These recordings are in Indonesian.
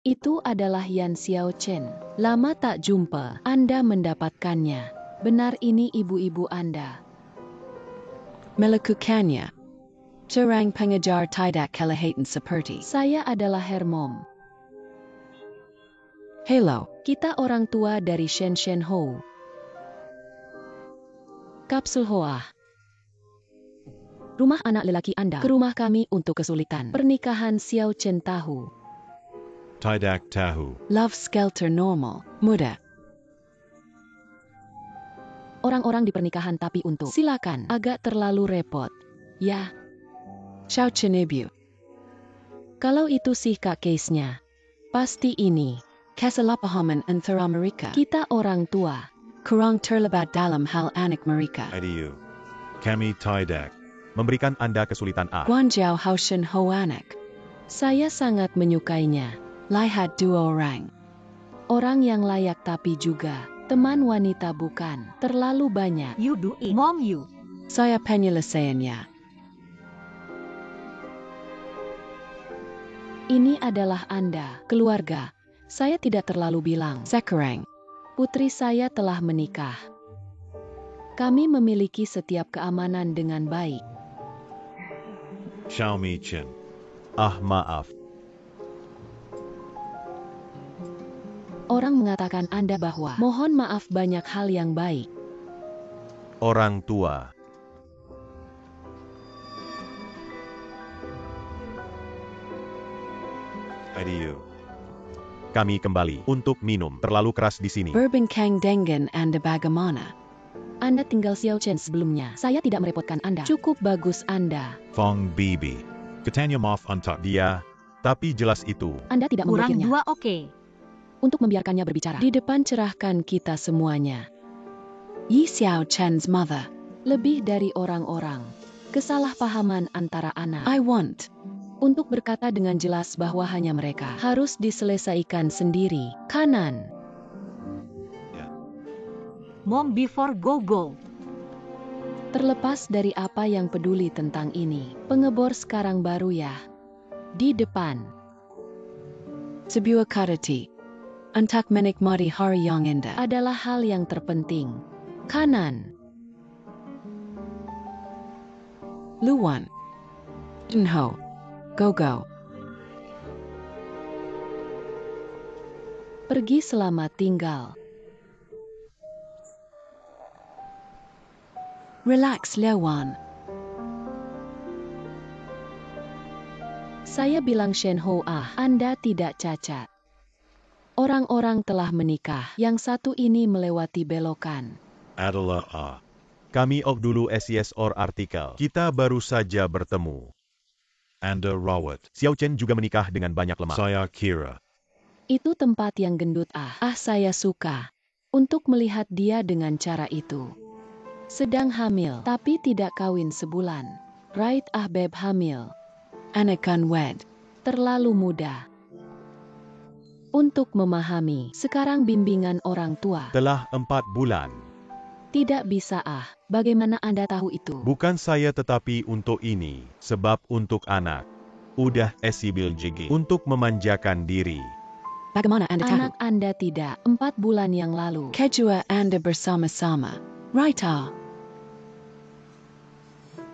Itu adalah Yan Xiaochen. Lama tak jumpa, Anda mendapatkannya. Benar ini ibu-ibu Anda. Melakukannya. Serang pengajar tidak kelihatan seperti. Saya adalah Hermom. Hello. Kita orang tua dari Shen Shen Ho. Kapsul Hoa. Rumah anak lelaki Anda ke rumah kami untuk kesulitan. Pernikahan Xiao Chen tahu. Tidak tahu. Love skelter normal. Muda. Orang-orang di pernikahan tapi untuk. Silakan. Agak terlalu repot. Ya. Xiaochen ibu. Kalau itu sih kak case-nya. Pasti ini. Kesalahpahaman antara mereka. Kita orang tua. Kurang terlibat dalam hal anak mereka. Idiu. Kami tidak memberikan Anda kesulitan. Guanzhou Haoshen Ho anak. Saya sangat menyukainya. Lihat dua orang. Orang yang layak tapi juga teman wanita bukan terlalu banyak. You do it, Mom you. Saya penyelesaiannya. Ini adalah Anda, keluarga. Saya tidak terlalu bilang. Sekarang. Putri saya telah menikah. Kami memiliki setiap keamanan dengan baik. Xiaomi Chen. Maaf. Orang mengatakan Anda bahwa mohon maaf banyak hal yang baik. Orang tua. Idiu. Kami kembali untuk minum. Terlalu keras di sini. Berbincang dengan Anda bagaimana? Anda tinggal Xiao Chen sebelumnya. Saya tidak merepotkan Anda. Cukup bagus Anda. Fong Bibi. Katanya maaf untuk dia, tapi jelas itu. Anda tidak Kurang memblokirnya. 2 oke. Untuk membiarkannya berbicara. Di depan cerahkan kita semuanya. Yi Xiao Chen's mother. Lebih dari orang-orang. Kesalahpahaman antara anak. I want. Untuk berkata dengan jelas bahwa hanya mereka harus diselesaikan sendiri. Kanan. Mom before go. Terlepas dari apa yang peduli tentang ini, pengebor sekarang baru ya. Di depan. Sebuah karati. Untuk menikmati hari yang indah. Adalah hal yang terpenting. Kanan. Luan. Denho. Go. Pergi selamat tinggal. Relax Lewan. Saya bilang Shen Ho Anda tidak cacat. Orang-orang telah menikah. Yang satu ini melewati belokan. Adalah Kami dulu SES artikel. Kita baru saja bertemu. Anda rawat. Xiao Chen juga menikah dengan banyak lemak. Saya kira. Itu tempat yang gendut saya suka. Untuk melihat dia dengan cara itu. Sedang hamil, tapi tidak kawin sebulan. Right beb hamil. Anakan wed. Terlalu muda. Untuk memahami, sekarang bimbingan orang tua. Telah 4 bulan. Tidak bisa bagaimana Anda tahu itu? Bukan saya tetapi untuk ini, sebab untuk anak. Udah esibil jigi. Untuk memanjakan diri. Bagaimana Anda tahu? Anak Anda tidak, 4 bulan yang lalu. Kejua Anda bersama-sama. Right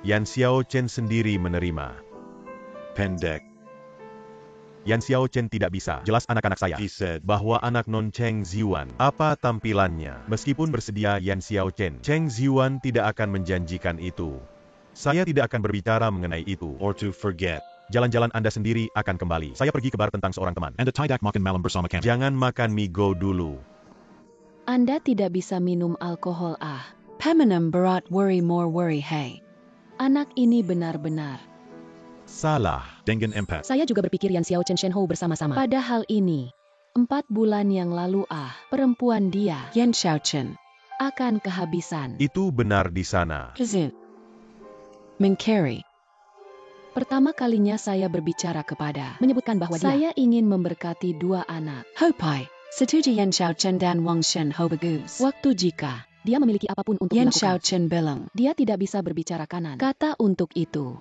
Yan Xiao Chen sendiri menerima. Pendek. Yan Xiao Chen tidak bisa. Jelas anak-anak saya. He said bahwa anak non Cheng Ziwan. Apa tampilannya? Meskipun bersedia Yan Xiao Chen. Cheng Ziwan tidak akan menjanjikan itu. Saya tidak akan berbicara mengenai itu. Or to forget. Jalan-jalan Anda sendiri akan kembali. Saya pergi ke bar tentang seorang teman. Anda tidak makan malam bersama kami. Jangan makan migo dulu. Anda tidak bisa minum alkohol Pemenam berat worry more worry hey. Anak ini benar-benar. Salah. Dengan empat. Saya juga berpikir Yan Xiao Chen Shen Ho bersama-sama. Padahal ini, 4 bulan yang lalu perempuan dia. Yan Xiao Chen. Akan kehabisan. Itu benar di sana. Kazin. Mencari. Pertama kalinya saya berbicara menyebutkan bahwa saya ingin memberkati 2 anak. Hopai. Setuju Yan Xiao Chen dan Wang Shen Ho bagus. Waktu jika dia memiliki apapun untuk Yan dilakukan. Xiao Chen bilang. Dia tidak bisa berbicara kanan. Kata untuk itu.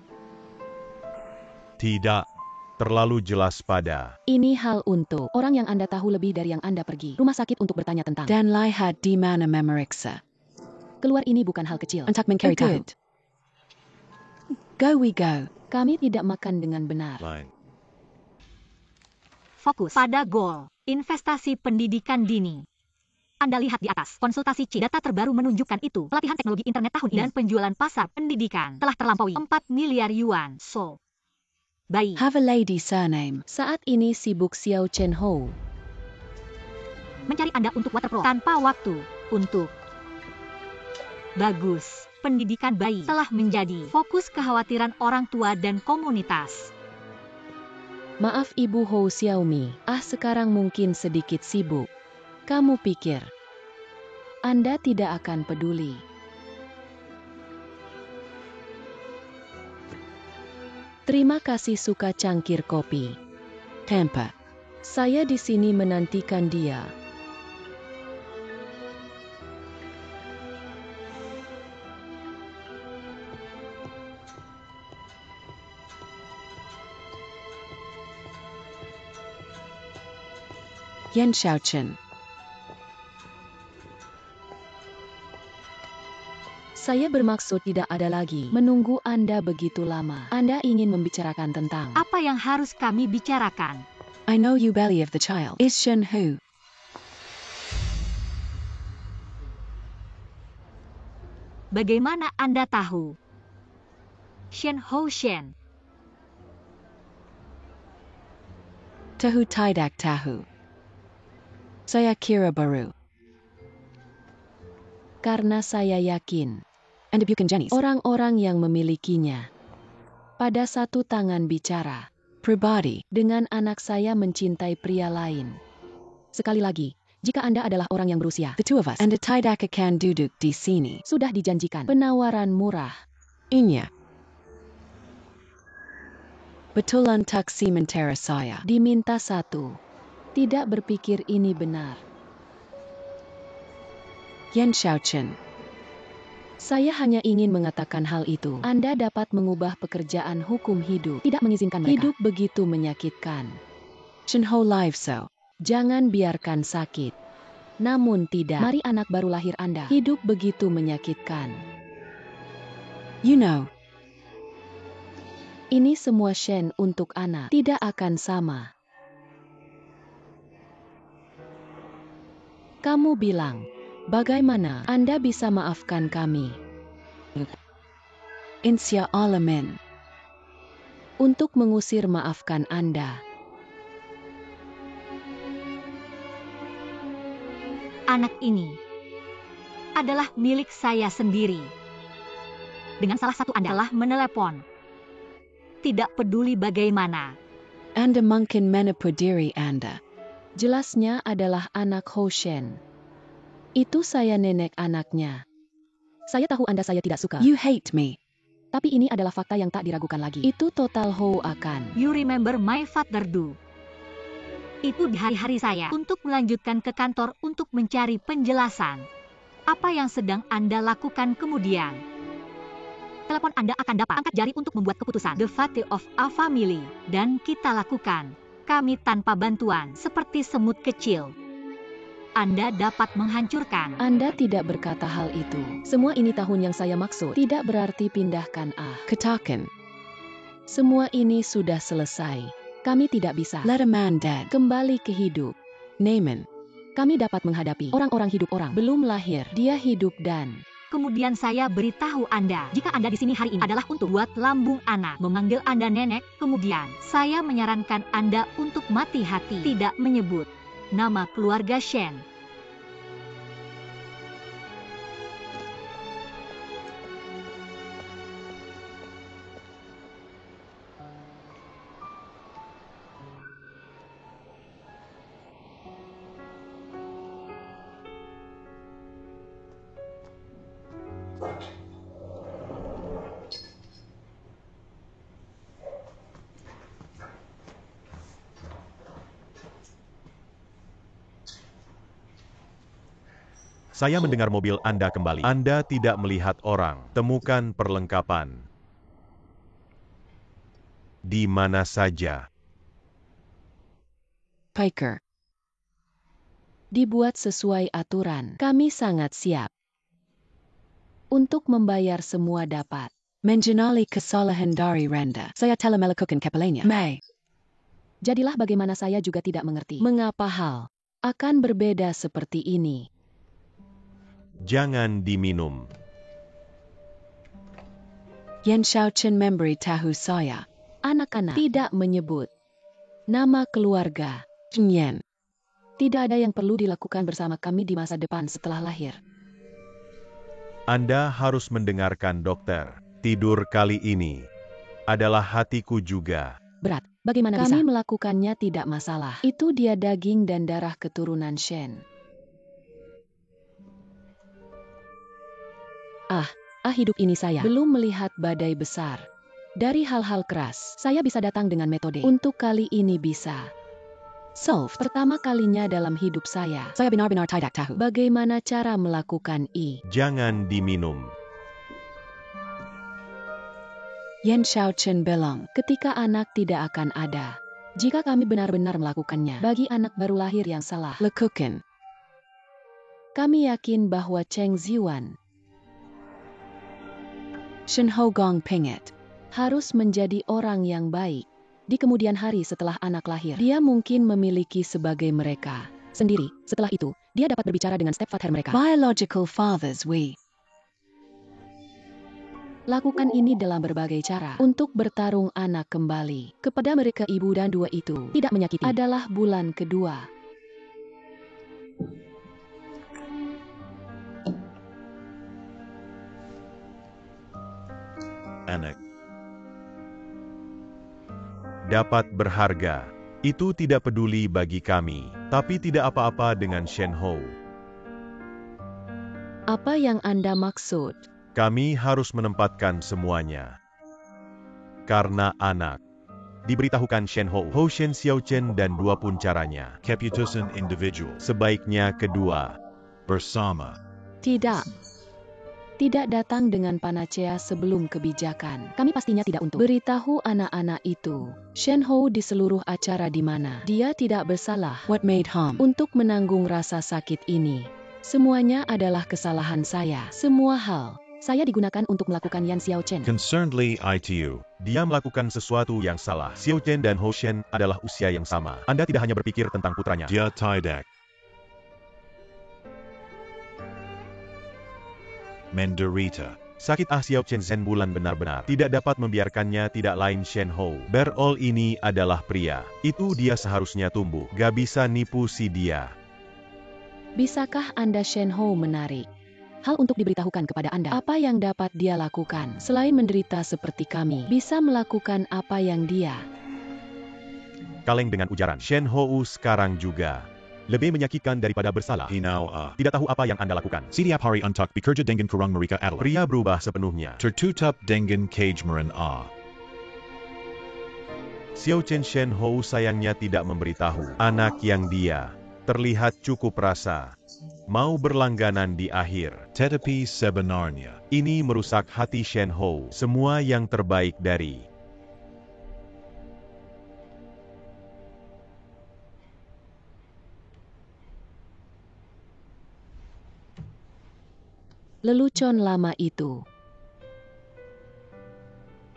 Tidak. terlalu jelas pada. Ini hal untuk orang yang Anda tahu lebih dari yang Anda pergi rumah sakit untuk bertanya tentang. Dan lihat di mana memeriksa. Keluar ini bukan hal kecil. Untuk mencari tahu. Good. Go we go. Kami tidak makan dengan benar. Line. Fokus pada goal. Investasi pendidikan dini. Anda lihat di atas, konsultasi C. Data terbaru menunjukkan itu, pelatihan teknologi internet tahun ini dan penjualan pasar pendidikan telah terlampaui 4 miliar yuan. So, bayi. Have a lady surname. Saat ini sibuk Xiao Chen Ho. Mencari Anda untuk waterpolo tanpa waktu untuk. Bagus. Pendidikan bayi telah menjadi fokus kekhawatiran orang tua dan komunitas. Maaf Ibu Ho Xiaomi, sekarang mungkin sedikit sibuk. Kamu pikir Anda tidak akan peduli? Terima kasih suka cangkir kopi. Tampa. Saya di sini menantikan dia. Yan Xiaochen. Saya bermaksud tidak ada lagi menunggu Anda begitu lama. Anda ingin membicarakan tentang. Apa yang harus kami bicarakan? I know you belly of the child. Is Shen Hu. Bagaimana Anda tahu? Shen Ho Shen. Tahu tidak tahu. Saya kira baru. Karena saya yakin. And bukan jenis. Orang-orang yang memilikinya. Pada satu tangan bicara. Pribadi. Dengan anak saya mencintai pria lain. Sekali lagi, jika Anda adalah orang yang berusia. The two of us. And tidak akan duduk di sini. Sudah dijanjikan. Penawaran murah. Inya. Betulan tak sementara saya. Diminta 1. Tidak berpikir ini benar. Yan Xiaochen. Saya hanya ingin mengatakan hal itu. Anda dapat mengubah pekerjaan hukum hidup. Tidak mengizinkan mereka. Hidup begitu menyakitkan. Shen Ho live so. Jangan biarkan sakit. Namun tidak. Mari anak baru lahir Anda. Hidup begitu menyakitkan. You know. Ini semua Shen untuk anak. Tidak akan sama. Kamu bilang. Bagaimana Anda bisa maafkan kami? Insya Alamin. Untuk mengusir maafkan Anda. Anak ini adalah milik saya sendiri. Dengan salah satu Anda telah menelepon. Tidak peduli bagaimana. Anda mungkin menipu diri Anda. Jelasnya adalah anak Ho Shen. Itu saya nenek anaknya. Saya tahu Anda saya tidak suka. You hate me. Tapi ini adalah fakta yang tak diragukan lagi. Itu total Ho akan. You remember my father do. Itu di hari-hari saya untuk melanjutkan ke kantor untuk mencari penjelasan. Apa yang sedang Anda lakukan kemudian? Telepon Anda akan dapat angkat jari untuk membuat keputusan. The fate of a family. Dan kita lakukan. Kami tanpa bantuan seperti semut kecil. Anda dapat menghancurkan. Anda tidak berkata hal itu. Semua ini tahun yang saya maksud. Tidak berarti pindahkan Katakan. Semua ini sudah selesai. Kami tidak bisa. Let a man dead. Kembali ke hidup. Naaman. Kami dapat menghadapi orang-orang hidup orang. Belum lahir. Dia hidup dan. Kemudian saya beritahu Anda, jika Anda di sini hari ini adalah untuk buat lambung anak, memanggil Anda nenek, kemudian saya menyarankan Anda untuk mati hati, tidak menyebut nama keluarga Shen. Saya mendengar mobil Anda kembali. Anda tidak melihat orang. Temukan perlengkapan. Di mana saja. Piker. Dibuat sesuai aturan. Kami sangat siap untuk membayar semua dapat. Mengenali kesalahan dari Randa. Saya telah melakukan kepalanya. May. Jadilah bagaimana saya juga tidak mengerti. Mengapa hal akan berbeda seperti ini? Jangan diminum. Yan Xiaochen memberi tahu saya. Anak-anak tidak menyebut nama keluarga. Yan. Tidak ada yang perlu dilakukan bersama kami di masa depan setelah lahir. Anda harus mendengarkan dokter. Tidur kali ini adalah hatiku juga. Berat, bagaimana bisa? Kami melakukannya tidak masalah. Itu dia daging dan darah keturunan Shen. Hidup ini saya belum melihat badai besar. Dari hal-hal keras, saya bisa datang dengan metode. Untuk kali ini bisa. Solve. Pertama kalinya dalam hidup saya. Saya benar-benar tidak tahu. Bagaimana cara melakukan Jangan diminum. Yan Xiaochen bilang. ketika anak tidak akan ada. Jika kami benar-benar melakukannya, bagi anak baru lahir yang salah, Lakukan. kami yakin bahwa Cheng Ziwan Shen Ho Gong Pingat. harus menjadi orang yang baik. Di kemudian hari setelah anak lahir, dia mungkin memiliki sebagai mereka sendiri. Setelah itu, dia dapat berbicara dengan stepfather mereka. Biological fathers we. Lakukan ini dalam berbagai cara untuk bertarung anak kembali kepada mereka. Ibu dan dua itu tidak menyakiti. Adalah bulan kedua. Anak dapat berharga. Itu tidak peduli bagi kami, tapi tidak apa-apa dengan Shen Ho. Apa yang Anda maksud? Kami harus menempatkan semuanya. Karena anak. Diberitahukan Shen Ho, Ho Shen Xiaochen dan dua pun caranya. Keputusan individual. Sebaiknya kedua. Bersama. Tidak. Tidak datang dengan panacea sebelum kebijakan. Kami pastinya tidak untuk beritahu anak-anak itu. Shen Ho di seluruh acara di mana dia tidak bersalah. What made harm? Untuk menanggung rasa sakit ini. Semuanya adalah kesalahan saya. Semua hal. Saya digunakan untuk melakukan Yan Xiaochen. Concernedly ITU. Dia melakukan sesuatu yang salah. Xiaochen dan Ho Shen adalah usia yang sama. Anda tidak hanya berpikir tentang putranya. Dia tidak. Menderita. Sakit Xiaochen Zen bulan benar-benar tidak dapat membiarkannya tidak lain Shen Ho. Berol ini adalah pria. Itu dia seharusnya tumbuh. Gak bisa nipu si dia. Bisakah Anda Shen Ho menarik hal untuk diberitahukan kepada Anda? Apa yang dapat dia lakukan selain menderita seperti kami? Bisa melakukan apa yang dia Kaleng dengan ujaran. Shen Ho sekarang juga lebih menyakitkan daripada bersalah. Hinaw Tidak tahu apa yang Anda lakukan. Setiap hari untuk bekerja dengan kurang mereka adalah. Pria berubah sepenuhnya. Tertutup dengan cage meran Xiaochen Shen Ho sayangnya tidak memberitahu anak yang dia terlihat cukup rasa mau berlangganan di akhir. Tetapi sebenarnya. Ini merusak hati Shen Ho. Semua yang terbaik dari lelucon lama itu.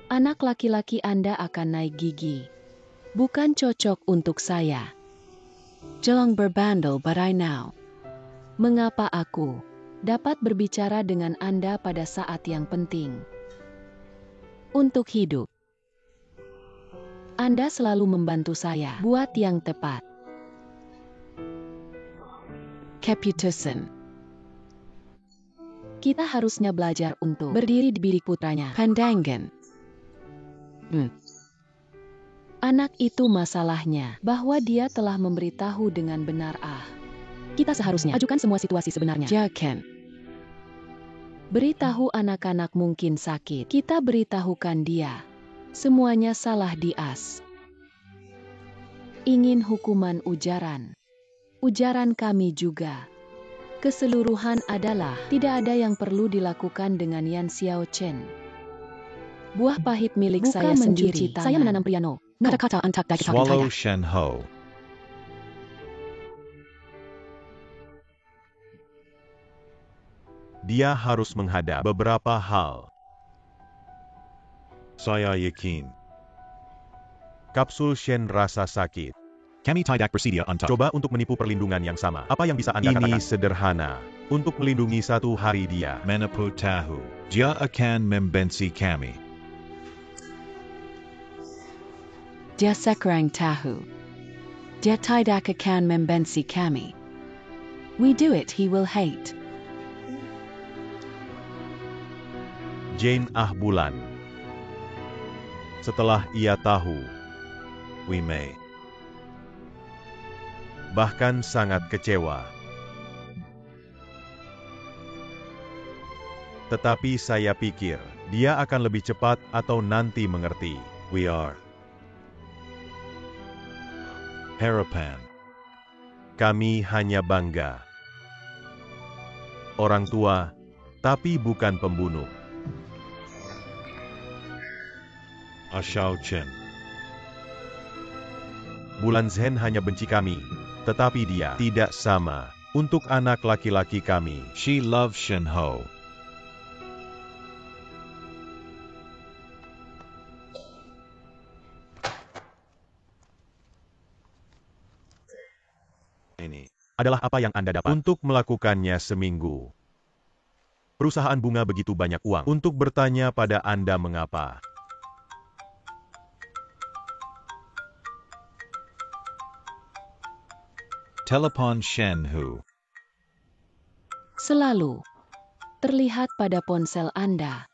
Anak laki-laki Anda akan naik gigi. Bukan cocok untuk saya. Jelang berbandel but I now. Mengapa aku dapat berbicara dengan Anda pada saat yang penting? Untuk hidup. Anda selalu membantu saya buat yang tepat. Keputusan. Kita harusnya belajar untuk berdiri di bilik putranya. Pandangan. Anak itu masalahnya bahwa dia telah memberitahu dengan benar. Kita seharusnya ajukan semua situasi sebenarnya. Jakan. Beritahu anak-anak mungkin sakit. Kita beritahukan dia. Semuanya salah di as. Ingin hukuman ujaran. Ujaran kami juga. Keseluruhan adalah tidak ada yang perlu dilakukan dengan Yan Xiaochen. Buah pahit milik saya sendiri. Saya menanam piano. Kata-kata untuk dikatakan Swallow tidak. Shen Ho. dia harus menghadap beberapa hal. Saya yakin. Kapsul Shen rasa sakit. Kami tidak bersedia untuk Coba untuk menipu perlindungan yang sama. Apa yang bisa Anda katakan? Ini sederhana. Untuk melindungi 1 hari dia. Menepu tahu. Dia akan membenci kami. Dia sekarang tahu. Dia tidak akan membenci kami. We do it, he will hate. Jane Bulan. Setelah ia tahu, We may. bahkan sangat kecewa. Tetapi saya pikir, dia akan lebih cepat atau nanti mengerti. We are. Harapan. Kami hanya bangga. Orang tua, tapi bukan pembunuh. Ashao Chen. Bulan Zhen hanya benci kami, tetapi dia tidak sama untuk anak laki-laki kami. She loves Shen Ho. Ini Adalah apa yang Anda dapat untuk melakukannya seminggu. Perusahaan bunga begitu banyak uang untuk bertanya pada Anda mengapa. Telepon Shen Hu. Selalu terlihat pada ponsel Anda.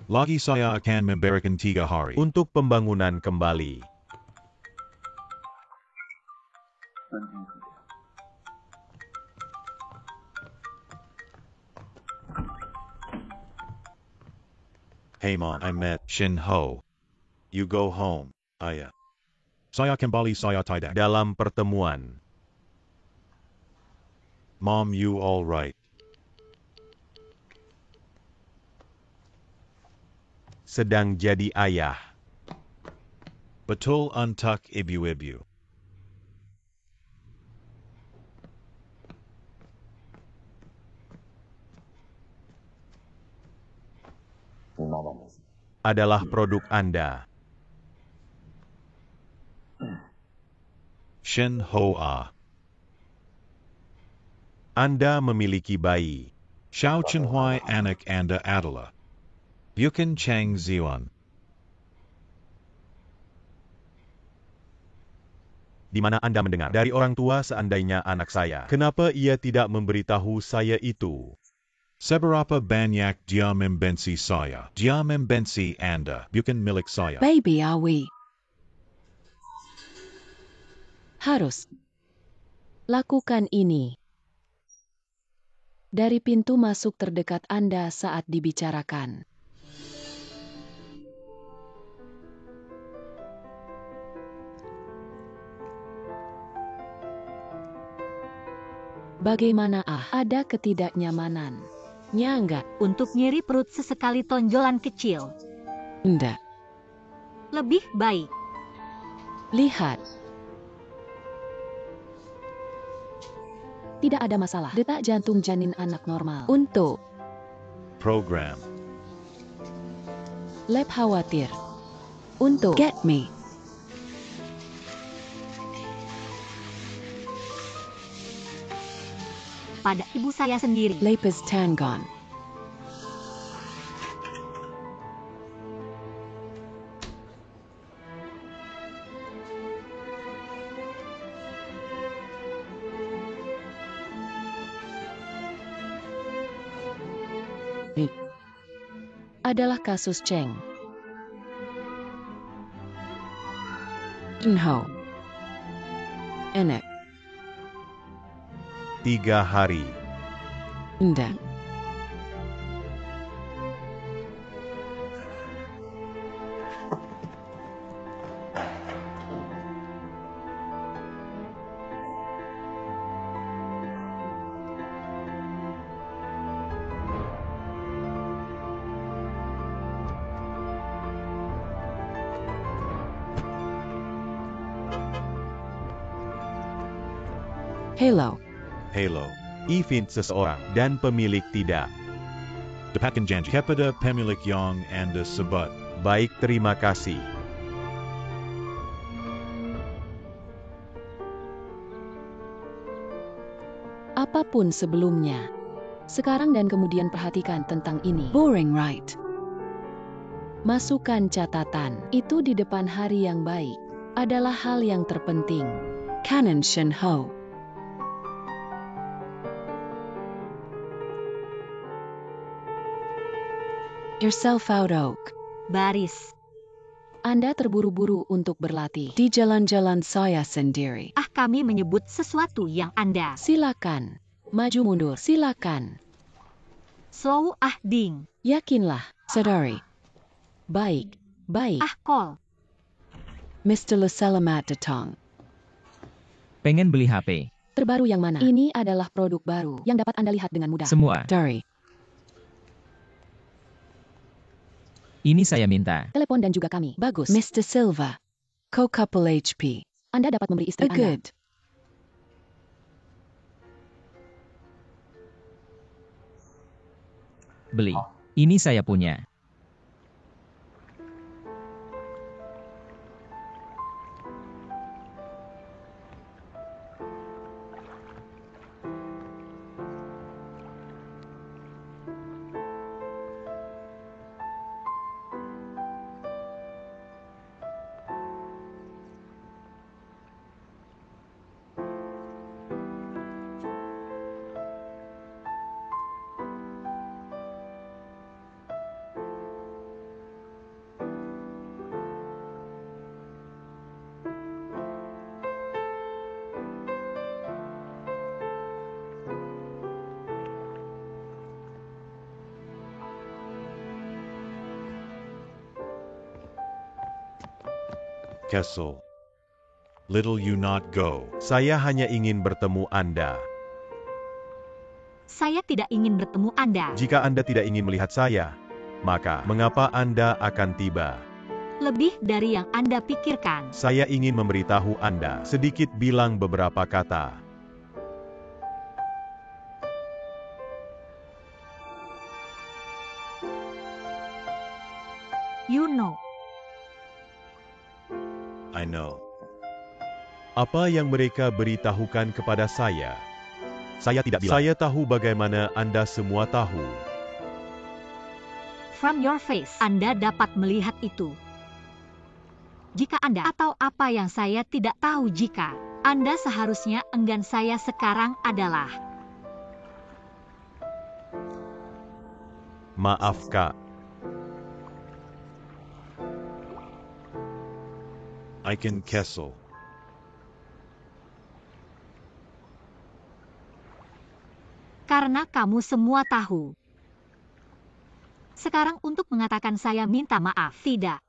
Lagi saya akan memberikan 3 hari. Untuk pembangunan kembali. Hey Mom, I met Shen Ho. You go home, Ayah. Saya kembali saya tidak. Dalam pertemuan, Mom, you all right. sedang jadi ayah. Betul untuk ibu-ibu. Adalah produk Anda. Shen Hoa. Anda memiliki bayi. Xiao Chenhuai anak Anda adalah Bukan Cheng Ziwan. Di mana Anda mendengar dari orang tua seandainya anak saya? Kenapa ia tidak memberitahu saya itu? Seberapa banyak dia membenci saya? Dia membenci Anda, bukan milik saya. Baby, are we? Harus lakukan ini dari pintu masuk terdekat Anda saat dibicarakan. Bagaimana ada ketidaknyamanan? Enggak. Untuk nyeri perut sesekali tonjolan kecil. Nda. Lebih baik. Lihat. Tidak ada masalah. Detak jantung janin anak normal. Untuk Program. lab khawatir. Untuk Get me. Pada ibu saya sendiri. Lapis Tangon. adalah kasus Cheng. Ho. Enek. 3 hari. Nda. Halo. Halo. Event seseorang dan pemilik tidak. Dapatkan janji kepada pemilik yang Anda sebut. Baik, terima kasih. Apapun sebelumnya. Sekarang dan kemudian perhatikan tentang ini. Boring, right? Masukkan catatan. Itu di depan hari yang baik. Adalah hal yang terpenting. Canon Shin Ho. Yourself out oak. Baris. Anda terburu-buru untuk berlatih. Di jalan-jalan saya sendiri. Kami menyebut sesuatu yang Anda. Silakan. Maju mundur. Silakan. Slow ding. Yakinlah. Sadari. Baik. Baik. Call. Mr. Laselamat datang. Pengen beli HP. Terbaru yang mana? Ini adalah produk baru yang dapat Anda lihat dengan mudah. Semua. Dari. Ini saya minta. Telepon dan juga kami. Bagus. Mr. Silva. Co-couple HP. Anda dapat memberi istri A Anda. good. Beli. Ini saya punya. Kessel. Little you not go. Saya hanya ingin bertemu Anda. Saya tidak ingin bertemu Anda. Jika Anda tidak ingin melihat saya, maka mengapa Anda akan tiba? Lebih dari yang Anda pikirkan. Saya ingin memberitahu Anda, sedikit bilang beberapa kata. You know. I know. Apa yang mereka beritahukan kepada saya? Saya tidak bilang. Saya tahu bagaimana Anda semua tahu. From your face, Anda dapat melihat itu. Jika Anda atau apa yang saya tidak tahu jika Anda seharusnya enggan saya sekarang adalah. Maaf, Kak. Iken Kessel. Karena kamu semua tahu. Sekarang untuk mengatakan saya minta maaf, tidak.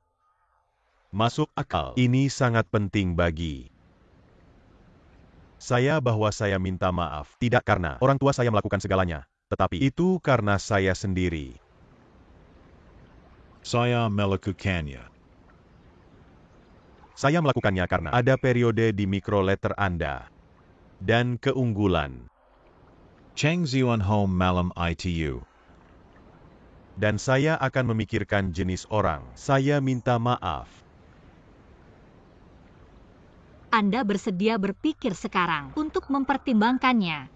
Masuk akal. Ini sangat penting bagi saya bahwa saya minta maaf. Tidak karena orang tua saya melakukan segalanya, tetapi itu karena saya sendiri. Saya melakukannya. Saya melakukannya karena ada periode di mikroletter Anda. Dan keunggulan. Cheng Ziwan Home Malam ITU. Dan saya akan memikirkan jenis orang. Saya minta maaf. Anda bersedia berpikir sekarang untuk mempertimbangkannya.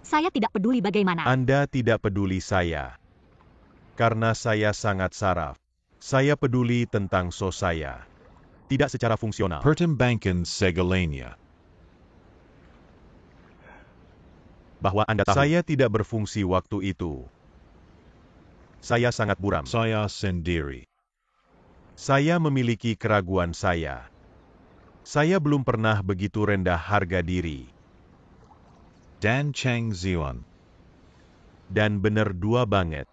Saya tidak peduli bagaimana. Anda tidak peduli saya. Karena saya sangat saraf. Saya peduli tentang saya. Tidak secara fungsional. Pertimbangkan segalanya. Bahwa Anda tahu. Saya tidak berfungsi waktu itu. Saya sangat buram. Saya sendiri. Saya memiliki keraguan saya. Saya belum pernah begitu rendah harga diri. Dan Cheng Ziwan. Dan benar dua banget.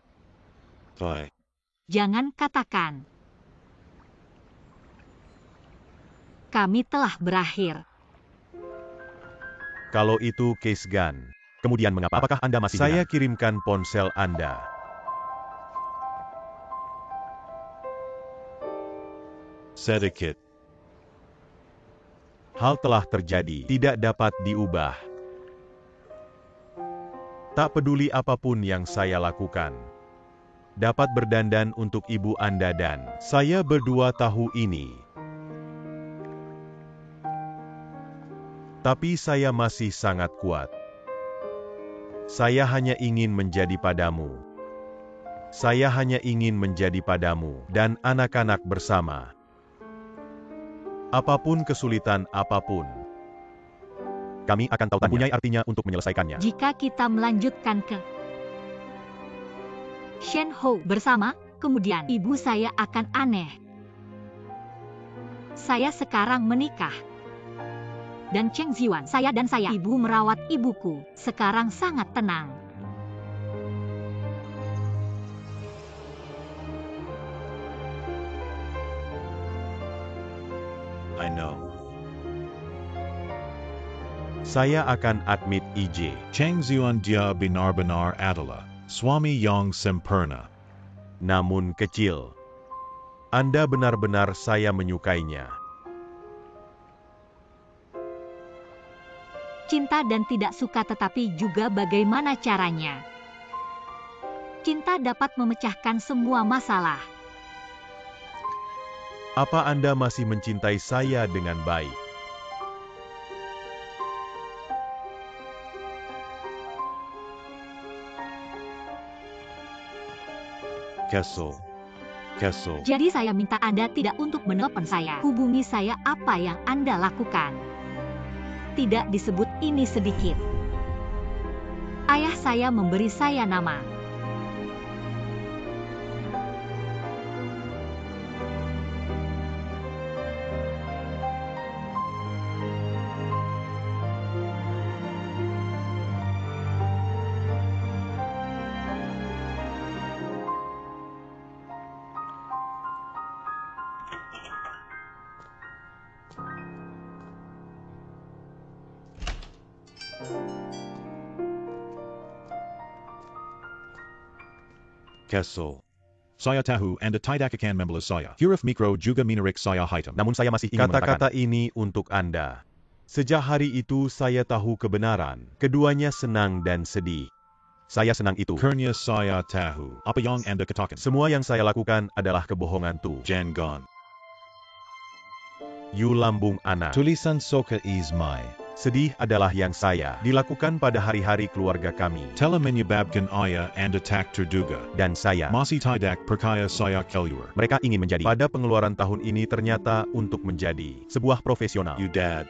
Bye. Jangan katakan. Kami telah berakhir. Kalau itu case gun. Kemudian mengapa? Apakah Anda masih Saya kirimkan ponsel Anda. Sedikit. Hal telah terjadi, tidak dapat diubah. Tak peduli apapun yang saya lakukan. Dapat berdandan untuk ibu Anda dan saya berdua tahu ini. Tapi saya masih sangat kuat. Saya hanya ingin menjadi padamu. Saya hanya ingin menjadi padamu dan anak-anak bersama. Apapun kesulitan apapun, kami akan tahu mempunyai artinya untuk menyelesaikannya. Jika kita melanjutkan ke Shen Ho bersama, kemudian ibu saya akan aneh. Saya sekarang menikah. Dan Cheng Ziwan, saya dan saya, ibu merawat ibuku, sekarang sangat tenang. I know. Saya akan admit IJ. Cheng Ziwan dia benar-benar adalah suami yang sempurna. Namun kecil. Anda benar-benar saya menyukainya. Cinta dan tidak suka, tetapi juga bagaimana caranya. Cinta dapat memecahkan semua masalah. Apa Anda masih mencintai saya dengan baik? Kessel. Jadi saya minta Anda tidak untuk menelepon saya. Hubungi saya apa yang Anda lakukan. Tidak disebut ini sedikit. Ayah saya memberi saya nama. Kessel. Saya tahu Anda tidak akan membela saya. Huruf mikro juga menarik saya hitam. Namun saya masih ingin kata-kata ini untuk Anda. Sejak hari itu saya tahu kebenaran. Keduanya senang dan sedih. Saya senang itu. Karena saya tahu apa yang Anda katakan. Semua yang saya lakukan adalah kebohongan tu. Jangan. You lambung anak. Tulisan soka ismai. Sedih adalah yang saya dilakukan pada hari-hari keluarga kami. Telah menyebabkan ayah Anda tak terduga. Dan saya Masih tidak percaya saya keluar. mereka ingin menjadi pada pengeluaran tahun ini ternyata untuk menjadi sebuah profesional. You dad.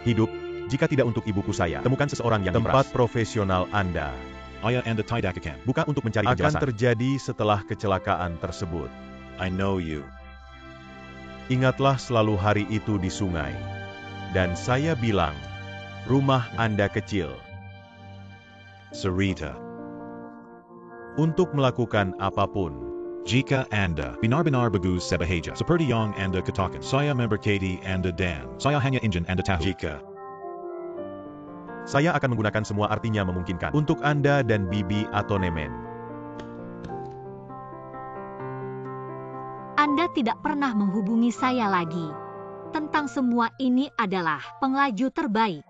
Hidup, jika tidak untuk ibuku saya, temukan seseorang yang tempat profesional Anda. Ayah Anda tidak akan. Bukan untuk mencari kejelasan. Akan terjadi setelah kecelakaan tersebut. I know you. Ingatlah selalu hari itu di sungai. Dan saya bilang, rumah Anda kecil. Sarita. Untuk melakukan apapun. Jika Anda benar-benar bagus sebahaja seperti yang Anda katakan, saya memberkati Anda dan saya hanya ingin Anda tahu. Jika saya akan menggunakan semua artinya memungkinkan untuk Anda dan Bibi atau Nemen. Anda tidak pernah menghubungi saya lagi. Tentang semua ini adalah pengelaju terbaik.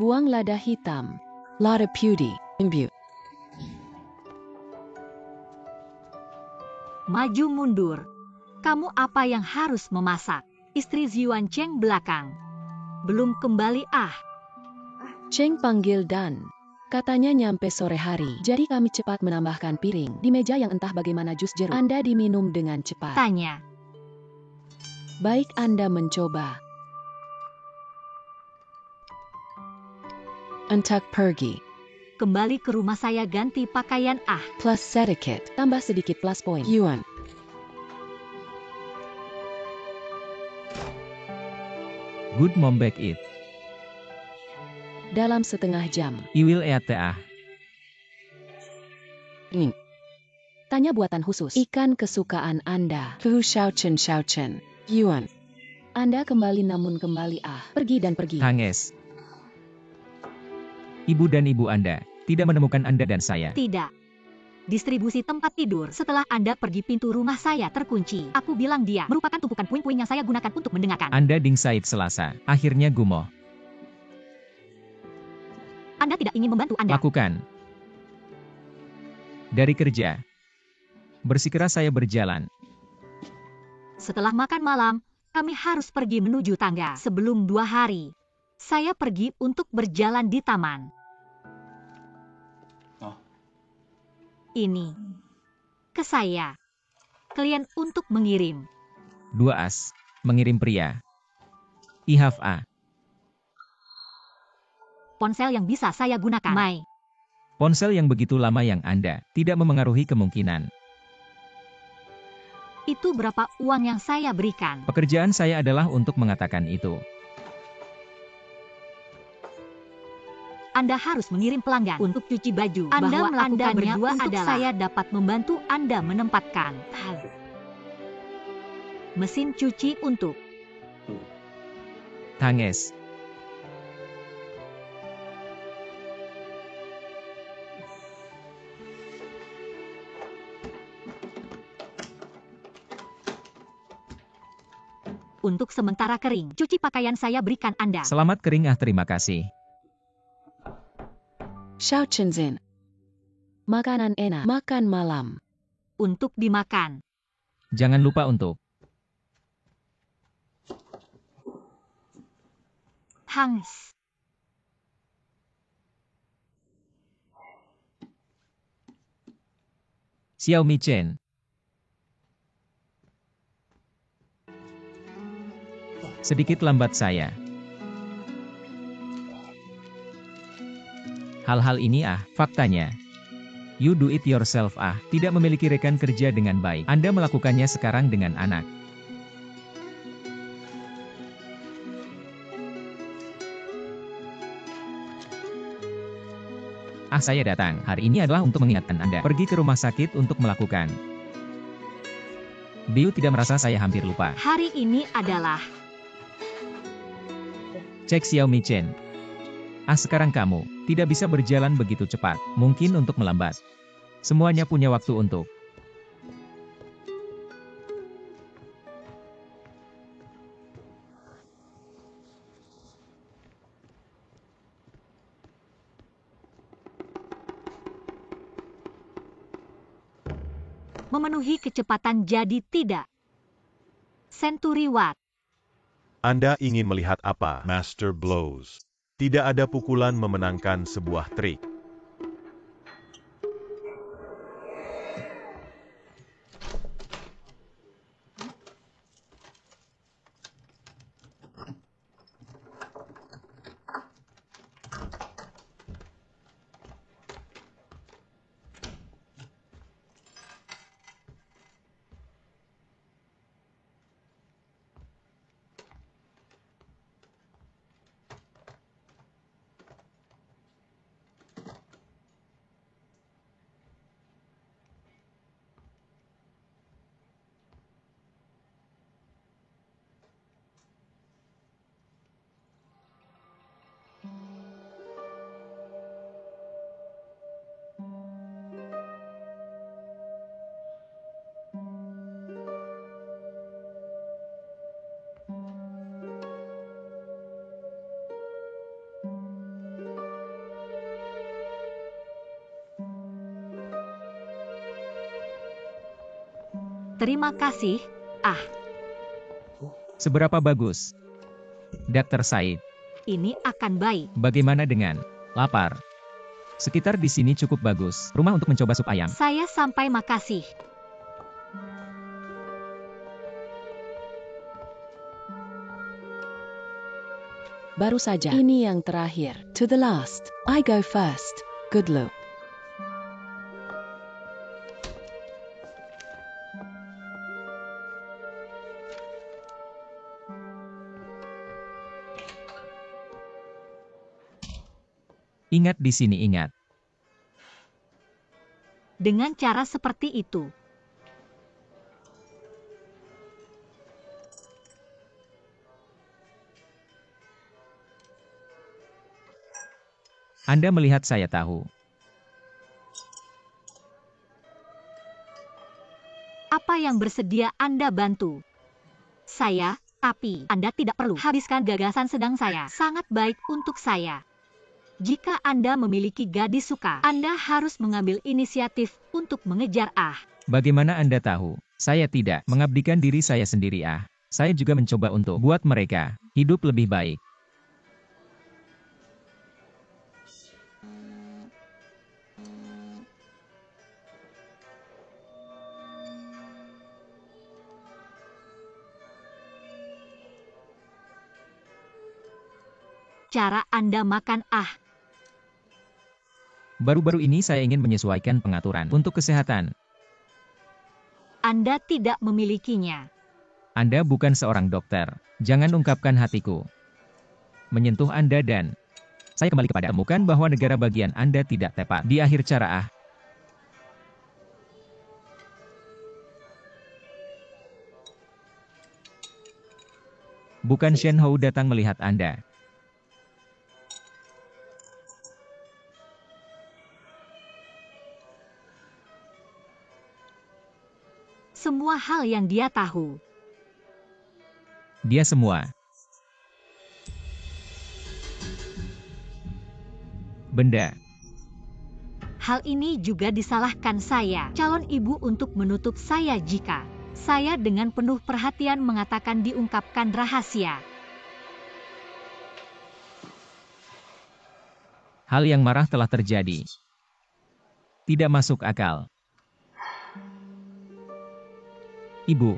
Buang lada hitam. Lada putih. Imbue. Maju mundur. Kamu apa yang harus memasak? Istri Ziwan Cheng belakang. Belum kembali Cheng panggil Dan. Katanya nyampe sore hari. Jadi kami cepat menambahkan piring di meja yang entah bagaimana jus jeruk Anda diminum dengan cepat. Tanya. Baik, Anda mencoba. Untuk pergi. Kembali ke rumah saya ganti pakaian Plus sedikit. Tambah sedikit plus point. Yuan. Good mom back it. Dalam setengah jam. I will eat teh. Tanya buatan khusus. Ikan kesukaan Anda. Hu Xiaochen. Yuan. Anda kembali namun kembali Pergi dan pergi. Hanges. Ibu dan ibu Anda tidak menemukan Anda dan saya. Tidak. Distribusi tempat tidur setelah Anda pergi, pintu rumah saya terkunci. Aku bilang dia merupakan tumpukan puing-puing yang saya gunakan untuk mendengarkan. Anda Ding Said Selasa. Akhirnya gumoh. Anda tidak ingin membantu Anda. Lakukan. Dari kerja. Bersikeras saya berjalan. Setelah makan malam, kami harus pergi menuju tangga. Sebelum 2 hari, saya pergi untuk berjalan di taman. Ini ke saya. Klien untuk mengirim. 2 as. Mengirim pria. IHAF A. Ponsel yang bisa saya gunakan. Mai. Ponsel yang begitu lama yang Anda tidak memengaruhi kemungkinan. Itu berapa uang yang saya berikan? Pekerjaan saya adalah untuk mengatakan itu. Anda harus mengirim pelanggan untuk cuci baju. Anda melakukannya untuk saya dapat membantu Anda menempatkan mesin cuci untuk Tanges. untuk sementara kering. Cuci pakaian saya berikan Anda. Selamat kering terima kasih. Xiaochenzin. Makanan enak. Makan malam. Untuk dimakan. Jangan lupa untuk Hangs. Xiaomi Chen. Sedikit lambat saya. Hal-hal ini faktanya. You do it yourself tidak memiliki rekan kerja dengan baik. Anda melakukannya sekarang dengan anak. Saya datang. Hari ini adalah untuk mengingatkan Anda. Pergi ke rumah sakit untuk melakukan. Biu tidak merasa saya hampir lupa. Hari ini adalah Cek Xiaomi Chen. Sekarang kamu tidak bisa berjalan begitu cepat, mungkin untuk melambat. Semuanya punya waktu untuk memenuhi kecepatan jadi tidak. Century Watt. Anda ingin melihat apa? Master Blows. Tidak ada pukulan memenangkan sebuah trik. Terima kasih. Seberapa bagus? Dr. Said. Ini akan baik. Bagaimana dengan lapar? Sekitar di sini cukup bagus. Rumah untuk mencoba sup ayam. Saya sampai makasih. Baru saja. Ini yang terakhir. To the last. I go first. Good luck. Ingat di sini ingat. Dengan cara seperti itu. Anda melihat saya tahu. Apa yang bersedia Anda bantu? Saya, tapi Anda tidak perlu habiskan gagasan sedang saya sangat baik untuk saya. Jika Anda memiliki gadis suka, Anda harus mengambil inisiatif untuk mengejar Bagaimana Anda tahu? Saya tidak mengabdikan diri saya sendiri Saya juga mencoba untuk buat mereka hidup lebih baik. Cara Anda makan Baru-baru ini saya ingin menyesuaikan pengaturan untuk kesehatan. Anda tidak memilikinya. Anda bukan seorang dokter. Jangan ungkapkan hatiku. Menyentuh Anda dan saya kembali kepada temukan bahwa negara bagian Anda tidak tepat di akhir cara Bukan Shen Hou datang melihat Anda. Semua hal yang dia tahu. Dia semua. Benda. Hal ini juga disalahkan saya, calon ibu, untuk menutup saya jika saya dengan penuh perhatian mengatakan diungkapkan rahasia. Hal yang marah telah terjadi. Tidak masuk akal. Ibu.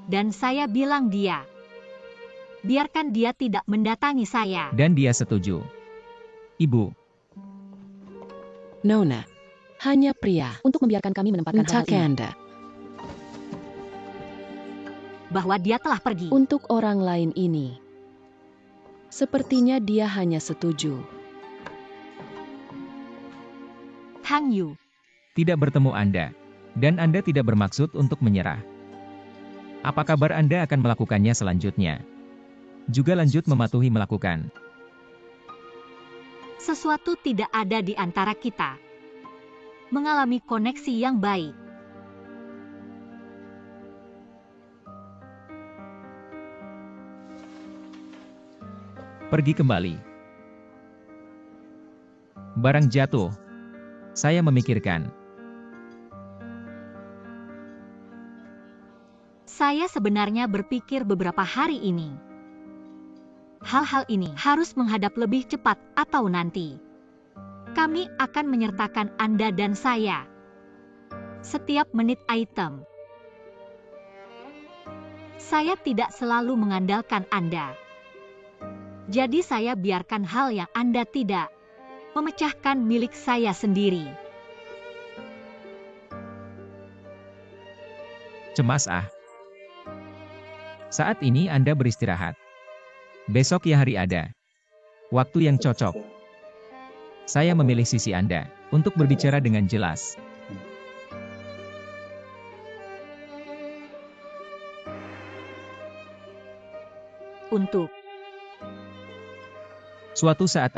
Dan saya bilang biarkan dia tidak mendatangi saya. Dan dia setuju. Ibu. Nona, hanya pria untuk membiarkan kami menempatkan hal ini. Anda. Bahwa dia telah pergi. Untuk orang lain ini, sepertinya dia hanya setuju. Hang Yu. Tidak bertemu Anda. Dan Anda tidak bermaksud untuk menyerah. Apa kabar Anda akan melakukannya selanjutnya? Juga lanjut mematuhi melakukan. Sesuatu tidak ada di antara kita. Mengalami koneksi yang baik. Pergi kembali. Barang jatuh. Saya memikirkan. Saya sebenarnya berpikir beberapa hari ini. Hal-hal ini harus menghadap lebih cepat atau nanti. Kami akan menyertakan Anda dan saya. Setiap menit item. Saya tidak selalu mengandalkan Anda. Jadi saya biarkan hal yang Anda tidak memecahkan milik saya sendiri. Cemas Saat ini Anda beristirahat. Besok ya hari ada. Waktu yang cocok. Saya memilih sisi Anda untuk berbicara dengan jelas. Untuk Suatu saat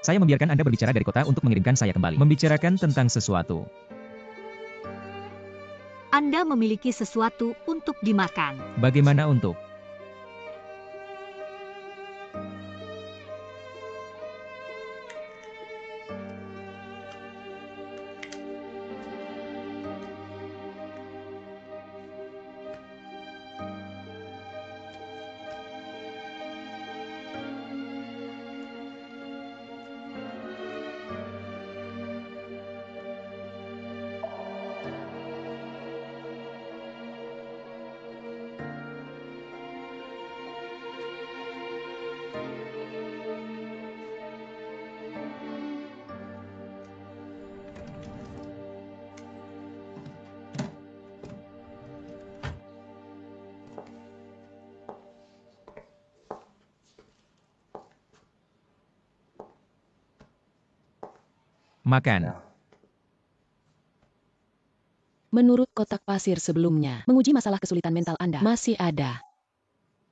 saya membiarkan Anda berbicara dari kota untuk mengirimkan saya kembali. Membicarakan tentang sesuatu. Anda memiliki sesuatu untuk dimakan. Bagaimana untuk? Makan. Menurut kotak pasir sebelumnya, menguji masalah kesulitan mental Anda masih ada.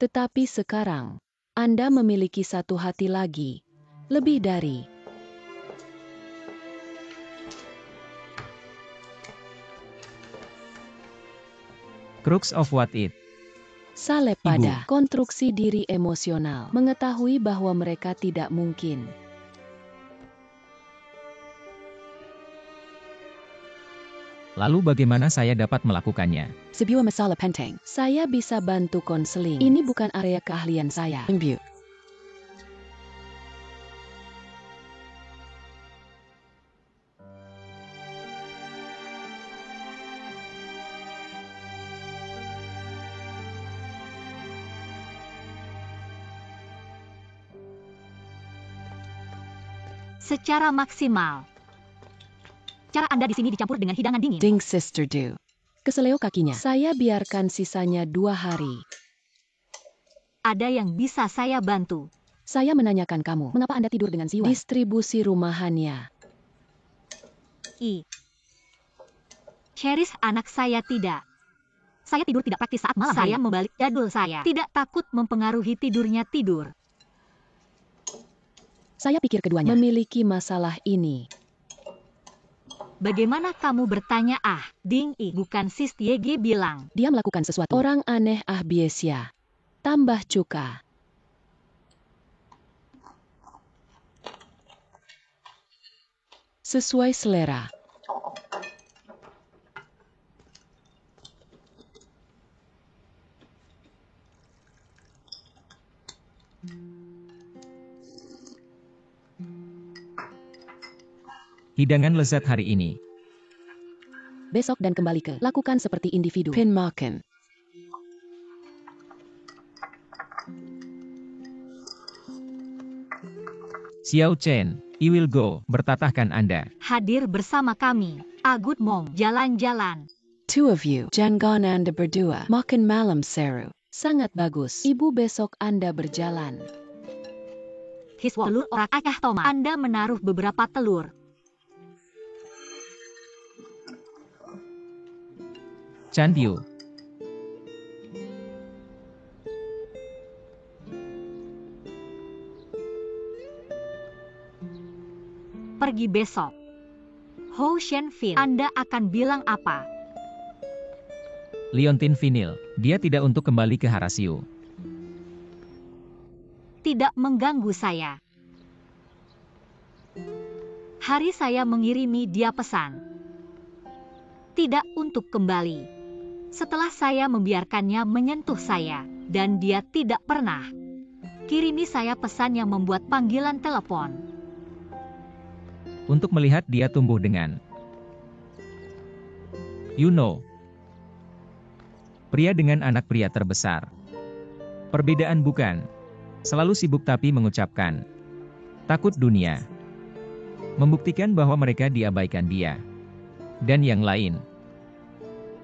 Tetapi sekarang, Anda memiliki satu hati lagi. Lebih dari Crux of what it. salep pada konstruksi diri emosional, mengetahui bahwa mereka tidak mungkin. Lalu bagaimana saya dapat melakukannya? Sebuah masalah penting. Saya bisa bantu konseling. Ini bukan area keahlian saya. Review. Secara maksimal. Cara Anda di sini dicampur dengan hidangan dingin. Ding sister do. Keseleo kakinya. Saya biarkan sisanya 2 hari. Ada yang bisa saya bantu. Saya menanyakan kamu, mengapa Anda tidur dengan Ziwan? Distribusi rumahannya. Cheris, anak saya tidak. Saya tidur tidak praktis saat malam hari. Saya membalik jadwal saya. Tidak takut mempengaruhi tidurnya tidur. Saya pikir keduanya memiliki masalah ini. Bagaimana kamu bertanya Ding I, bukan Sis Yegi bilang. Dia melakukan sesuatu. Orang aneh Biesya. Tambah cuka. Sesuai selera. Hidangan lezat hari ini. Besok dan kembali ke lakukan seperti individu. Pin makan. Xiao Chen, I will go, bertatahkan Anda. Hadir bersama kami. Good mom, jalan-jalan. 2 of you. Jangan Anda berdua. Makan malam seru. Sangat bagus. Ibu, besok Anda berjalan. Hiswa telur orak acah tomat. Anda menaruh beberapa telur. Chan Tiu. Pergi besok. Ho Shenfin, Anda akan bilang apa? Leontin Vinil, dia tidak untuk kembali ke Harasiu. Tidak mengganggu saya. Hari saya mengirimi dia pesan. Tidak untuk kembali. Setelah saya membiarkannya menyentuh saya, dan dia tidak pernah. Kirimi saya pesan yang membuat panggilan telepon. Untuk melihat dia tumbuh dengan pria dengan anak pria terbesar. Perbedaan bukan selalu sibuk tapi mengucapkan takut dunia. Membuktikan bahwa mereka diabaikan dia. Dan yang lain.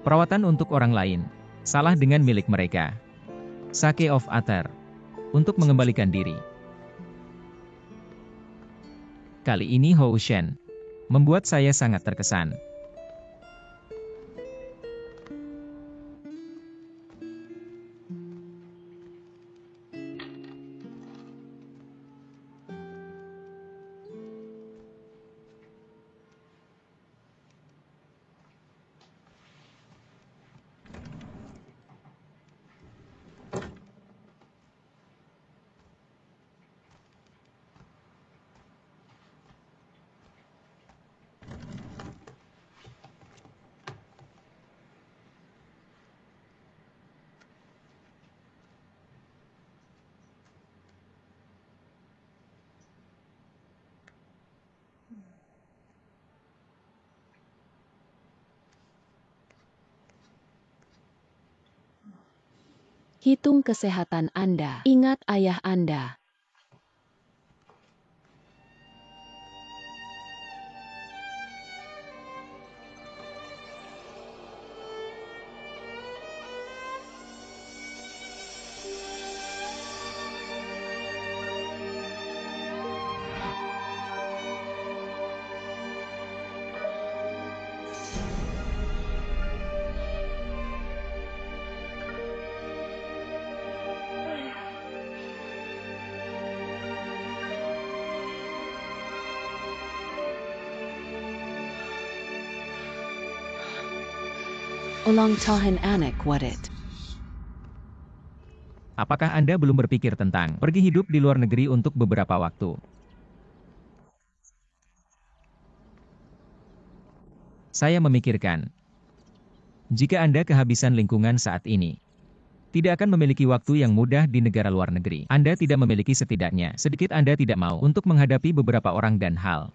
Perawatan untuk orang lain, salah dengan milik mereka. Sake of Ather, untuk mengembalikan diri. Kali ini Hou Shen, membuat saya sangat terkesan. Hitung kesehatan Anda. Ingat ayah Anda. Ulang tahun anak wadet. Apakah Anda belum berpikir tentang pergi hidup di luar negeri untuk beberapa waktu? Saya memikirkan, jika Anda kehabisan lingkungan saat ini, tidak akan memiliki waktu yang mudah di negara luar negeri. Anda tidak memiliki setidaknya sedikit Anda tidak mau untuk menghadapi beberapa orang dan hal.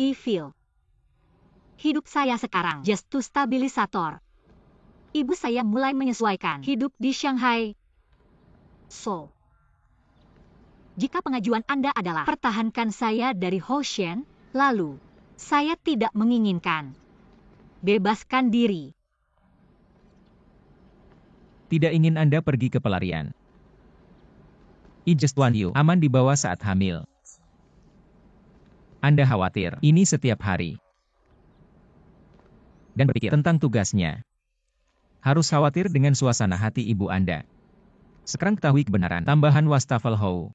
Evil. Hidup saya sekarang just stabilisator. Ibu saya mulai menyesuaikan hidup di Shanghai. So, jika pengajuan Anda adalah pertahankan saya dari Hoshen, lalu saya tidak menginginkan. Bebaskan diri. Tidak ingin Anda pergi ke pelarian. I just want you aman di bawah saat hamil. Anda khawatir ini setiap hari. Dan berpikir tentang tugasnya. Harus khawatir dengan suasana hati ibu Anda. Sekarang ketahui kebenaran tambahan wastafel Hou.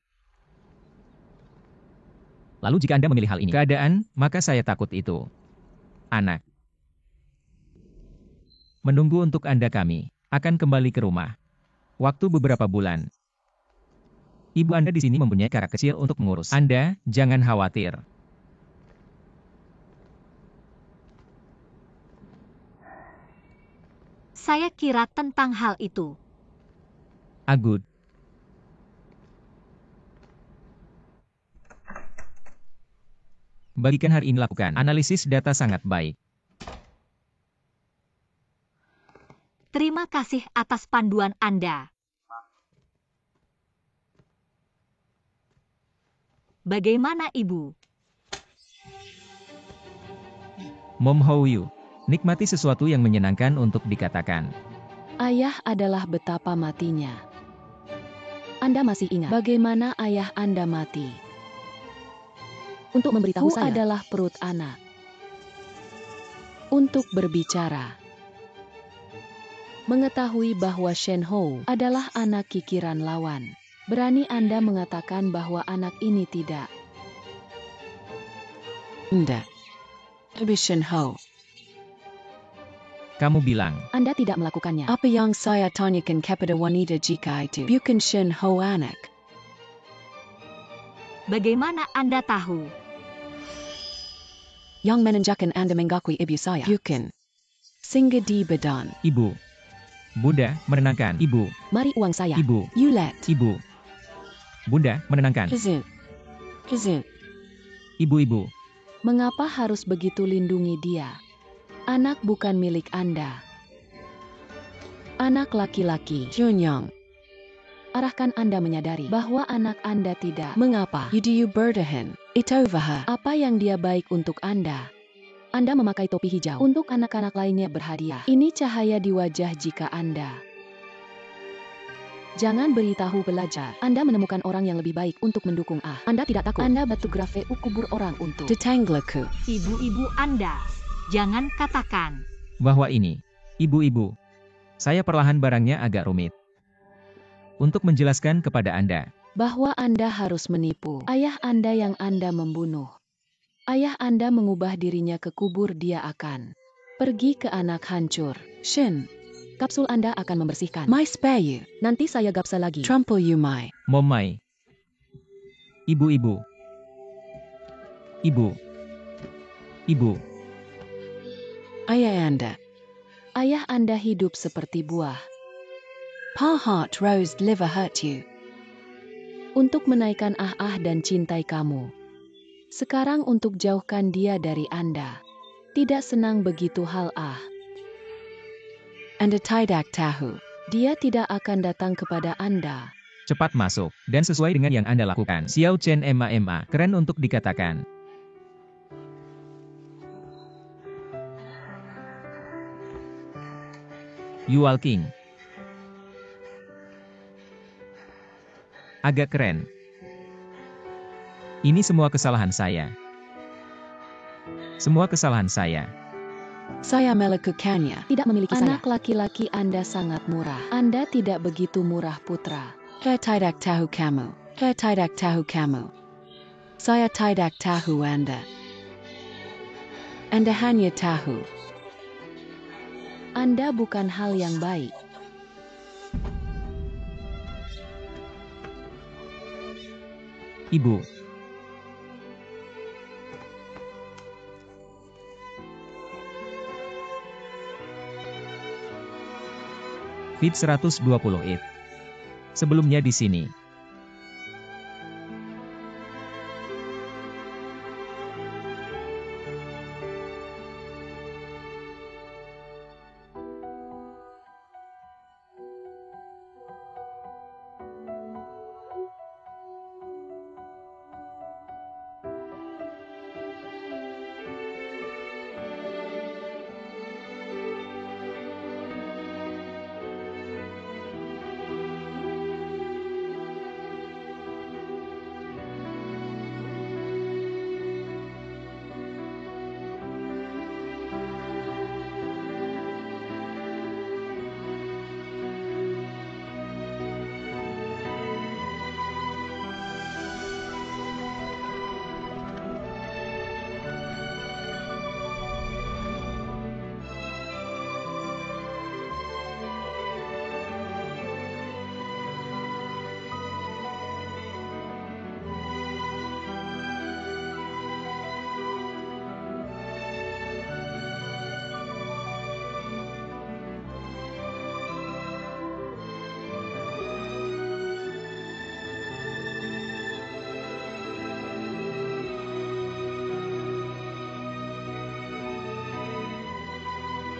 Lalu jika Anda memilih hal ini keadaan, maka saya takut itu. Anak. Menunggu untuk Anda kami akan kembali ke rumah. Waktu beberapa bulan. Ibu Anda di sini mempunyai kakak kecil untuk mengurus. Anda, jangan khawatir. Saya kira tentang hal itu. Agud. Bagikan hari ini lakukan analisis data sangat baik. Terima kasih atas panduan Anda. Bagaimana Ibu? Mom How You. Nikmati sesuatu yang menyenangkan untuk dikatakan. Ayah adalah betapa matinya. Anda masih ingat bagaimana ayah Anda mati? Untuk memberitahu saya adalah perut anak. Untuk berbicara. Mengetahui bahwa Shen Hou adalah anak kikiran lawan. Berani Anda mengatakan bahwa anak ini tidak? Nda. Shen Hou. Kamu bilang, Anda tidak melakukannya. Apa yang saya tanyakan kepada wanita jika itu bukan Shen Hou anak? Bagaimana Anda tahu? Yang menanjakan Anda mengakui ibu saya bukan. Sehingga di badan. Ibu. Bunda, menenangkan. Ibu. Mari uang saya. Ibu. You let. Ibu. Bunda, menenangkan. Kizun. Kizun. Ibu-ibu. Mengapa harus begitu lindungi dia? Anak bukan milik Anda. Anak laki-laki. Junyang. Arahkan Anda menyadari bahwa anak Anda tidak. Mengapa? You berdahan. Itu over. Apa yang dia baik untuk Anda? Anda memakai topi hijau untuk anak-anak lainnya berhadiah. Ini cahaya di wajah jika Anda. Jangan beritahu pelajar. Anda menemukan orang yang lebih baik untuk mendukung Anda tidak takut. Anda batu grafe ukubur orang untuk. Detanglaku. Ibu-ibu Anda. Jangan katakan. Bahwa ini. Ibu-ibu. Saya perlahan barangnya agak rumit. Untuk menjelaskan kepada Anda. Bahwa Anda harus menipu. Ayah Anda yang Anda membunuh. Ayah Anda mengubah dirinya ke kubur dia akan. Pergi ke anak hancur. Shin. Kapsul Anda akan membersihkan. My spare you. Nanti saya gapsa lagi. Trample you my. Momai. Ibu-ibu. Ibu. Ibu. Ayah Anda. Ayah Anda hidup seperti buah. Pa heart rose liver hurt you. Untuk menaikkan dan cintai kamu. Sekarang untuk jauhkan dia dari Anda. Tidak senang begitu hal Anda tidak tahu. Dia tidak akan datang kepada Anda. Cepat masuk, dan sesuai dengan yang Anda lakukan. Xiao Chen Emma, keren untuk dikatakan. Yual King. Agak keren. Ini semua kesalahan saya. Semua kesalahan saya. Saya melakukannya. Tidak memiliki anak laki-laki Anda sangat murah. Anda tidak begitu murah putra. Saya tidak tahu kamu. Saya tidak tahu kamu. Saya tidak tahu Anda. Anda hanya tahu. Anda bukan hal yang baik. Ibu. Feed 128. Sebelumnya di sini.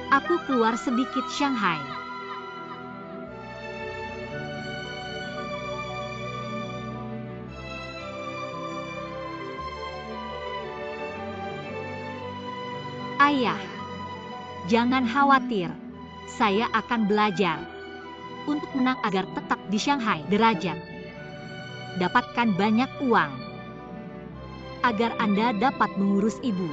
Aku keluar sedikit Shanghai. Ayah, jangan khawatir. Saya akan belajar untuk menang agar tetap di Shanghai derajat. Dapatkan banyak uang agar Anda dapat mengurus ibu.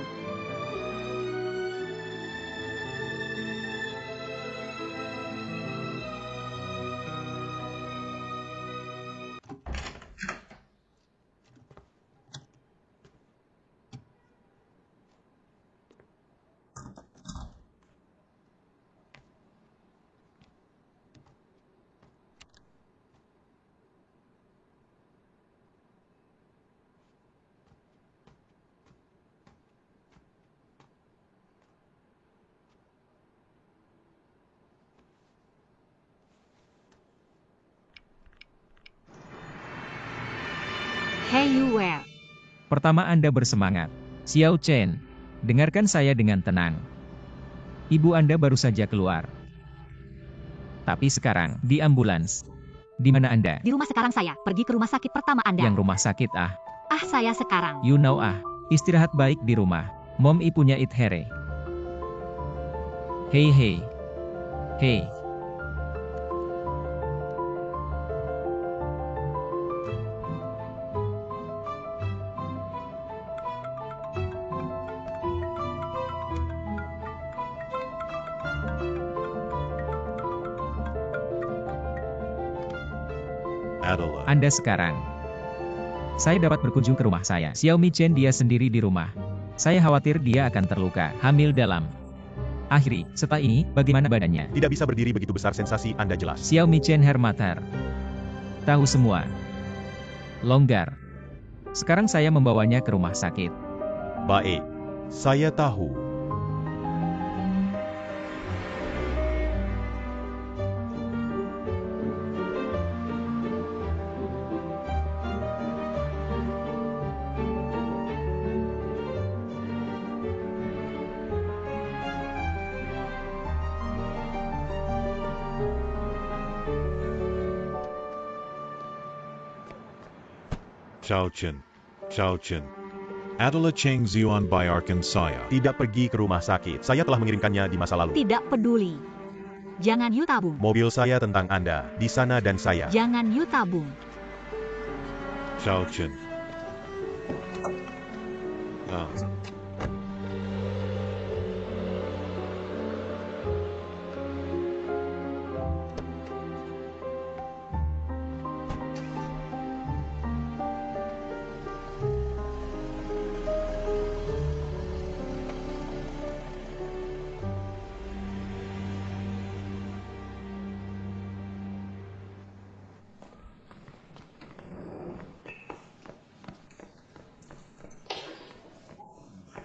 Hey you where? Pertama Anda bersemangat. Xiao Chen, dengarkan saya dengan tenang. Ibu Anda baru saja keluar. Tapi sekarang, di ambulans. Di mana Anda? Di rumah sekarang saya. Pergi ke rumah sakit pertama Anda. Yang rumah sakit ah. Ah saya sekarang. You know ah. Istirahat baik di rumah. Mom I punya it here. Hey hey. Hey. Adela. Anda sekarang. Saya dapat berkunjung ke rumah saya. Xiaomi Chen dia sendiri di rumah. Saya khawatir dia akan terluka. Hamil dalam. Akhiri, setelah ini, bagaimana badannya? Tidak bisa berdiri begitu besar sensasi Anda jelas. Xiaomi Chen Hermatar. Tahu semua. Longgar. Sekarang saya membawanya ke rumah sakit. Baik. Saya tahu. Xiao Chen. Xiao Chen. Adela Cheng Zuan bayarkan saya. Tidak pergi ke rumah sakit. Saya telah mengirimkannya di masa lalu. Tidak peduli. Jangan you tabung. Mobil saya tentang Anda. Di sana dan saya. Jangan you tabung. Xiao Chen. Ah.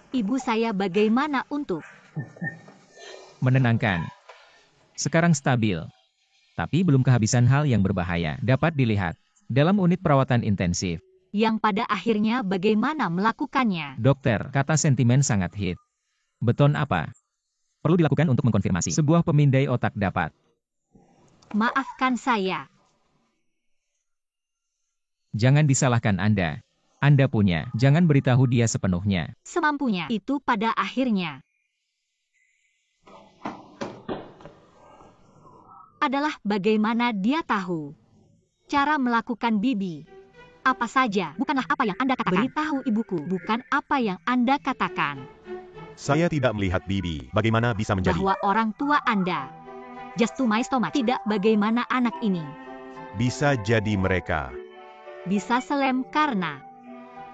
Ibu saya bagaimana untuk Menenangkan. Sekarang stabil. Tapi belum kehabisan hal yang berbahaya. Dapat dilihat dalam unit perawatan intensif. yang pada akhirnya bagaimana melakukannya? Dokter, kata sentimen sangat hit. Beton apa? Perlu dilakukan untuk mengkonfirmasi. Sebuah pemindai otak dapat. Maafkan saya. Jangan disalahkan Anda. Anda punya. Jangan beritahu dia sepenuhnya. Semampunya itu pada akhirnya adalah bagaimana dia tahu cara melakukan Bibi. Apa saja, bukanlah apa yang Anda katakan. Beritahu ibuku, bukan apa yang Anda katakan. Saya tidak melihat Bibi. Bagaimana bisa menjadi? Bahwa orang tua Anda, just to my stomach, tidak bagaimana anak ini. Bisa jadi mereka. Bisa selem karena.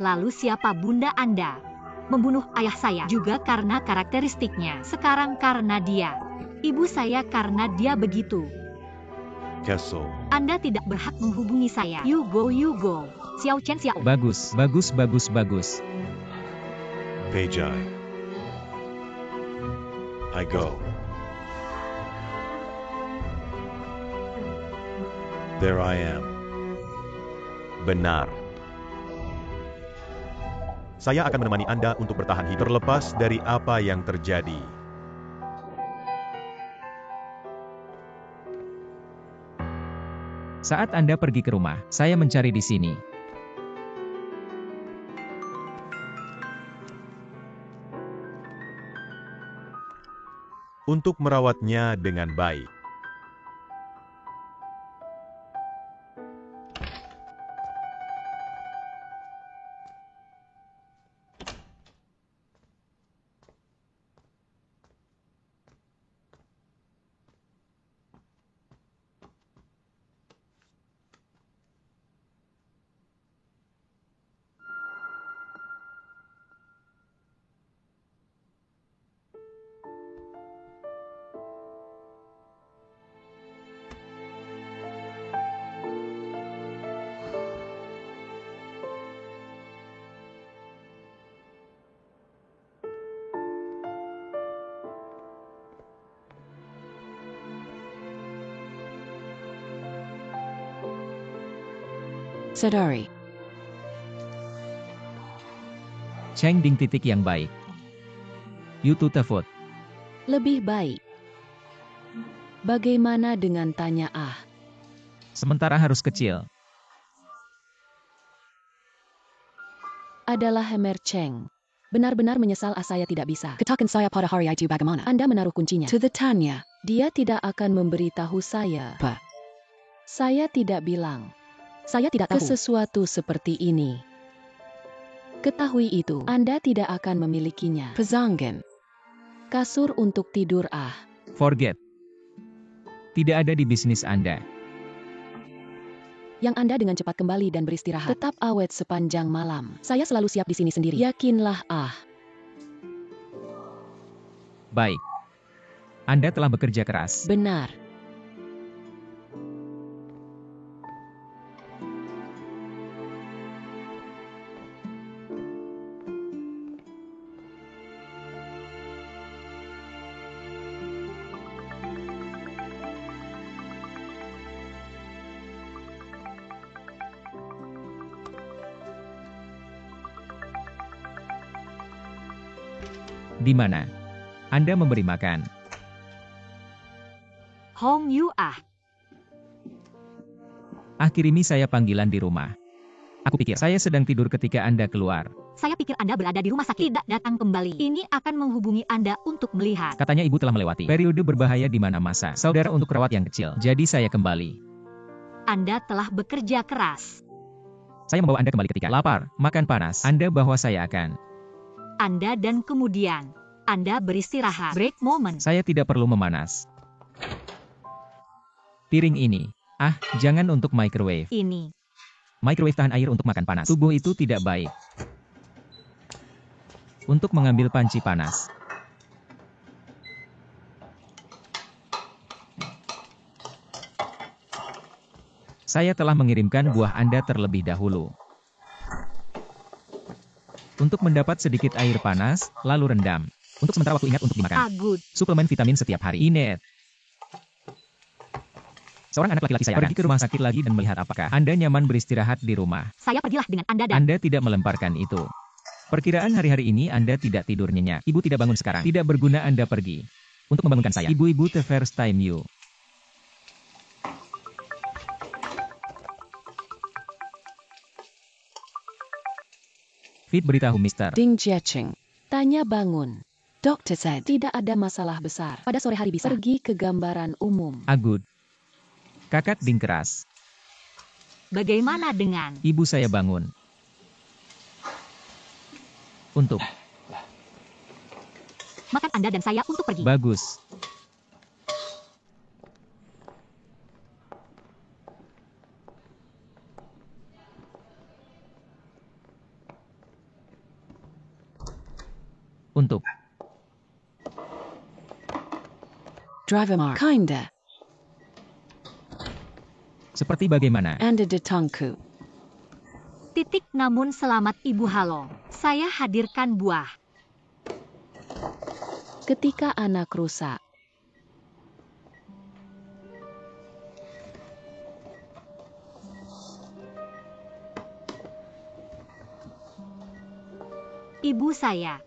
Lalu siapa bunda Anda? Membunuh ayah saya juga karena karakteristiknya. Sekarang karena dia. Ibu saya karena dia begitu. Kesel. Anda tidak berhak menghubungi saya. You go, you go. Xiao Chen Xiao. Bagus, bagus, bagus, bagus. Pejai. I go. There I am. Benar. Saya akan menemani Anda untuk bertahan hidup terlepas dari apa yang terjadi. Saat Anda pergi ke rumah, saya mencari di sini. Untuk merawatnya dengan baik. Sadari. Cheng Ding titik yang baik. Yutu Tefut. Lebih baik. Bagaimana dengan tanya ah? Sementara harus kecil. Adalah Hemer Cheng. Benar-benar menyesal saya tidak bisa. Katakan saya pada hari itu bagaimana? Anda menaruh kuncinya. To the Tanya. Dia tidak akan memberitahu saya. Apa? Saya tidak bilang. Saya tidak Ke tahu. sesuatu seperti ini. Ketahui itu, Anda tidak akan memilikinya. Pezangan. Kasur untuk tidur ah. Forget. Tidak ada di bisnis Anda. Yang Anda dengan cepat kembali dan beristirahat. Tetap awet sepanjang malam. Saya selalu siap di sini sendiri. Yakinlah ah. Baik. Anda telah bekerja keras. Benar. Di mana Anda memberi makan? Hong Yu ah. Kirimi saya panggilan di rumah. Aku pikir saya sedang tidur ketika Anda keluar. Saya pikir Anda berada di rumah sakit. Tidak datang kembali. Ini akan menghubungi Anda untuk melihat. Katanya ibu telah melewati periode berbahaya di mana masa saudara untuk rawat yang kecil. Jadi saya kembali. Anda telah bekerja keras. Saya membawa Anda kembali ketika lapar, makan panas. Anda bahwa saya akan. Anda dan kemudian Anda beristirahat. Break moment. Saya tidak perlu memanas. Piring ini. Jangan untuk microwave. Ini. Microwave tahan air untuk makan panas. Tubuh itu tidak baik. Untuk mengambil panci panas. Saya telah mengirimkan buah Anda terlebih dahulu. Untuk mendapat sedikit air panas, lalu rendam. Untuk sementara waktu ingat untuk dimakan. Good. Suplemen vitamin setiap hari. Inet. Seorang anak laki-laki saya pergi ke rumah sakit lagi dan melihat apakah Anda nyaman beristirahat di rumah. Saya pergilah dengan Anda dan Anda tidak melemparkan itu. Perkiraan hari-hari ini Anda tidak tidur nyenyak. Ibu tidak bangun sekarang. Tidak berguna Anda pergi. Untuk membangunkan saya. Ibu-ibu the first time you. Fit beritahu Mister. Ding Jiacheng. Tanya bangun. Doctor said, Tidak ada masalah besar. Pada sore hari bisa pergi ke gambaran umum. Agud. Kakak Ding keras. bagaimana dengan Ibu saya bangun. Untuk. makan Anda dan saya untuk pergi? Bagus. Untuk. driver Mark, kinda, Seperti bagaimana? Anda Detangku. Titik namun selamat Ibu halo. Saya hadirkan buah. Ketika anak rusak. Ibu saya.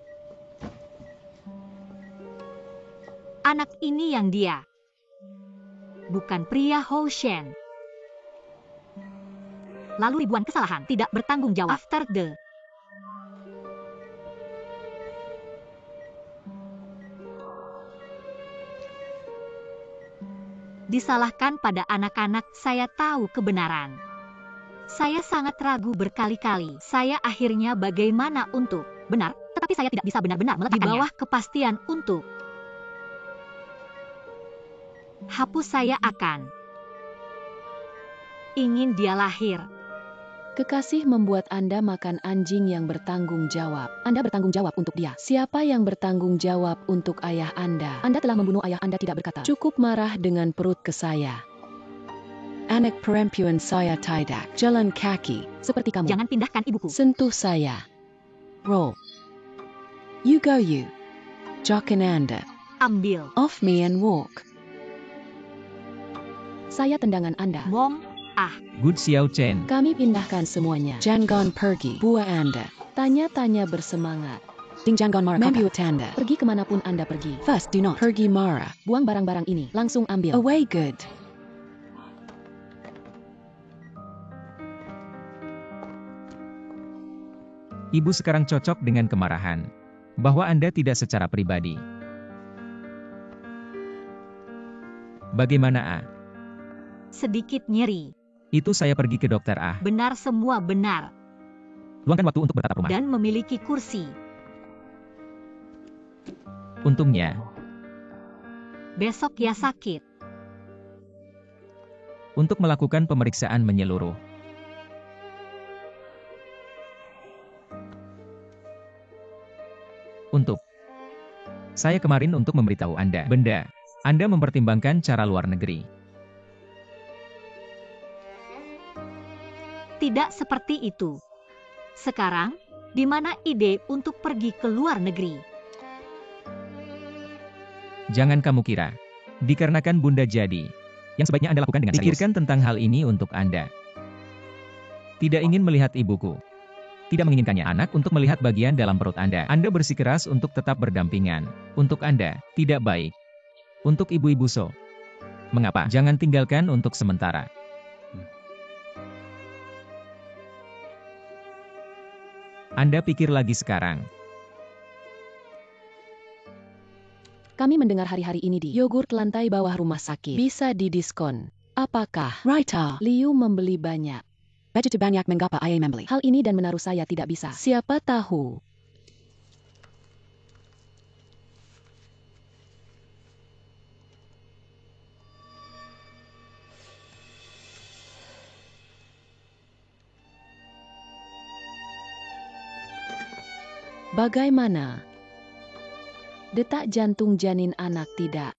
Anak ini yang dia. Bukan pria Hou Shen. Lalu ribuan kesalahan tidak bertanggung jawab. After the disalahkan pada anak-anak, saya tahu kebenaran. Saya sangat ragu berkali-kali. Saya akhirnya bagaimana untuk benar, tetapi saya tidak bisa benar-benar meletakkannya. Di bawah kepastian untuk hapus saya akan ingin dia lahir. Kekasih membuat Anda makan anjing yang bertanggung jawab. Anda bertanggung jawab untuk dia. Siapa yang bertanggung jawab untuk ayah Anda? Anda telah membunuh ayah Anda, tidak berkata. Cukup marah dengan perut ke saya. Anak perempuan saya tidak jalan kaki. Seperti kamu. Jangan pindahkan ibuku. Sentuh saya. Roll. You go you. Jokin Anda. Ambil. Off me and walk. Saya tendangan Anda. Mom. Good Xiao Chen. Kami pindahkan semuanya. Jangan pergi. Buah Anda. Tanya-tanya bersemangat. Ding jangan marah. Membuat Anda. Pergi kemanapun Anda pergi. First do not pergi marah. Buang barang-barang ini. Langsung ambil. Away good. Ibu sekarang cocok dengan kemarahan. Bahwa Anda tidak secara pribadi. Bagaimana A? Sedikit nyeri. Itu saya pergi ke dokter A. Benar, semua benar. Luangkan waktu untuk bertatap rumah. Dan memiliki kursi. Untungnya. Besok ya sakit. Untuk melakukan pemeriksaan menyeluruh. Untuk. Saya kemarin untuk memberitahu Anda. Benda. Anda mempertimbangkan cara luar negeri. Tidak seperti itu. Sekarang, di mana ide untuk pergi ke luar negeri? Jangan kamu kira. Dikarenakan Bunda jadi. Yang sebaiknya Anda lakukan dengan serius. Pikirkan tentang hal ini untuk Anda. Tidak ingin melihat ibuku. Tidak menginginkannya anak untuk melihat bagian dalam perut Anda. Anda bersikeras untuk tetap berdampingan. Untuk Anda, tidak baik. Untuk ibu-ibu So. Mengapa? Jangan tinggalkan untuk sementara. Anda pikir lagi sekarang. Kami mendengar hari-hari ini di yogurt lantai bawah rumah sakit. Bisa didiskon. Apakah Raita. Liu membeli banyak? Begitu banyak mengapa ayah membeli. Hal ini dan menaruh saya tidak bisa. Siapa tahu. Bagaimana? Detak jantung janin anak tidak